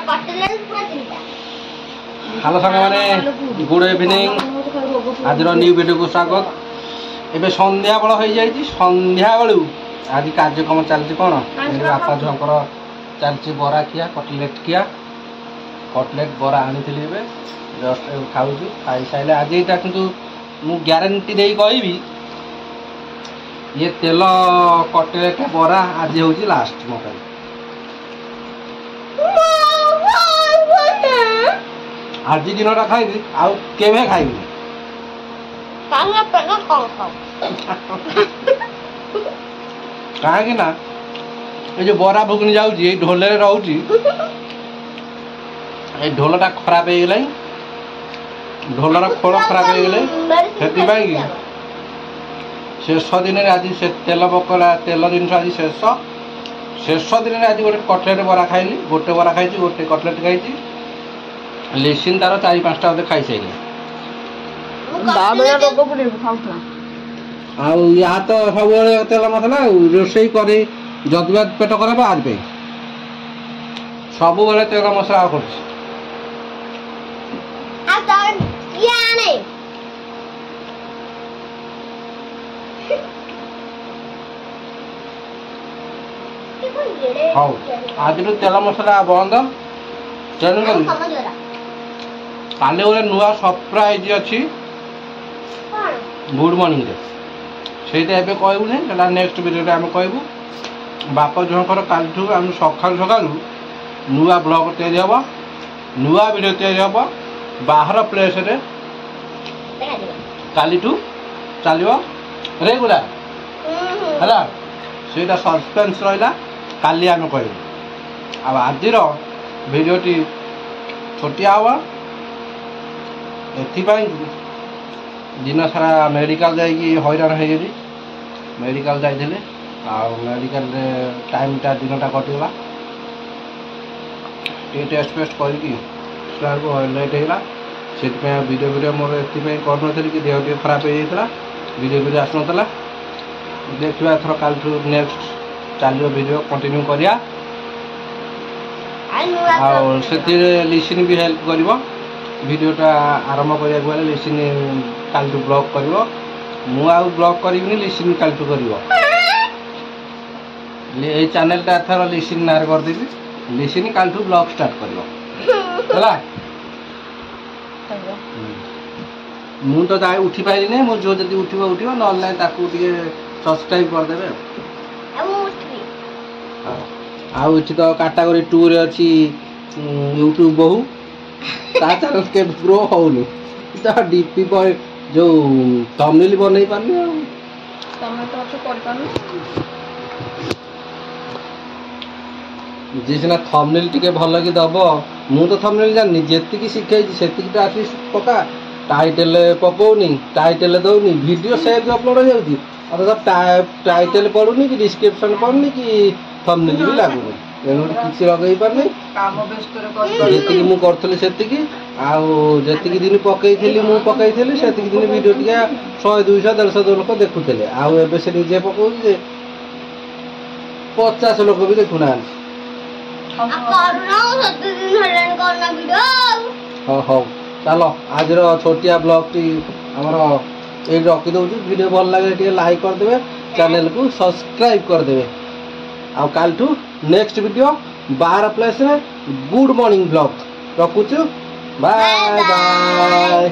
Hello सांग मैंने good evening आज न्यू वीडियो को स्वागत एवं संध्या बेल हो जाए संध्या बेलू आज कार्यक्रम चलती कौन बापा झुआर चलती बरा खिया कटलेट बरा आनी जस्ट खाऊ खाई सारे आज यहाँ कि मुझे ग्यारंटी दे कहि ये तेल कटलेट बरा आज हूँ लास्ट मो आज दिनटा खाइबी आउ केवे खाइबी कहीं ना ये जो बरा भुगनी जाऊँगी ढोले रोची ढोलटा खराब हो गला ढोलर खोल खराब हो गले शेष दिन आज से तेल पकड़ा तेल जिन आज शेष दिन आज गोटे कटलेट बरा खाइली गोटे बरा खाई गोटे कटलेट खाई लिसिन तार 4-5टा बोधे खाई सारे यहाँ तो सब तेल मसला रोषे कर जदि पेट खराब आज पे सब तेल मसला कर आज तेल मसला बंद तेणु काली गोटे नुआ सरप्राइज अच्छी गुड मॉर्निंग से कहूँ ना नेक्स्ट वीडियो आम कहूँ बाप झुआर काली आम सका सका नुआ ब्लॉग तैयारी हम नुआ वीडियो तैयारी हम बाहर प्लेस रे काली चलो रेगुलर है सीटा सस्पेन्स रहा काली आम कहूँ आज वीडियोटी छोटिया हम एपाई दिन सारा मेडिकल जाइए हैरान हो मेडिकल जाइए मेडिकल टाइमटा दिनटा कटिगला टेस्ट फेस्ट करके लेट होगा से वीडियो वीडियो मोर एपाई करी कि देह टे खराब हो जाता वीडियो वीडियो आसना देखा एथर काल नेक्स्ट चलो वीडियो कंटिन्यू करिया लिसन भी हेल्प कर वीडियोटा आरंभ करा लिसन काल ब्लॉग कर ब्लॉग करी लिसन काल कर चैनलटा एथर लिसन ना करदेवी लिसन काल ब्लॉग स्टार्ट कर मु तो जाए उठी पारि नहीं मो जो जब उठो उठो ना सब्सक्राइब करदे आउ तो कैटेगरी 2 रे अच्छी यूट्यूब बहु ता चैनल के ग्रो होनी तो डीपी पर जो थंबनेल बनै पानी तमे तो अच्छे कर पानी जिसना थंबनेल टिके भल कि दब मु तो थंबनेल जानि जेतिकी शिखाई सेतिकी तो एटलिस्ट पका टाइटल पकाउनी टाइटल दौनी वीडियो सेव अपलोड हो जाउची अथवा टाइटल पड़ुनी कि डिस्क्रिप्शन पड़ुनी कि थंबनेल भी लागुनी तेणु किसी लगे पारनी जी मुझे करी से दिन पकई मुझे पकई से दिन वीडियो टी 100-200-150 लोक देखुले आए से निजे पकाऊ 50 लोक भी देखुना हाँ चलो आज छोटिया ब्लॉग टी आमर ये रखी दौर वीडियो भल लगे लाइक करदे चैनल को सब्सक्राइब करदे आउ काल नेक्स्ट वीडियो 12 प्लेस में गुड मॉर्निंग ब्लॉग रखुचु बाय बाय।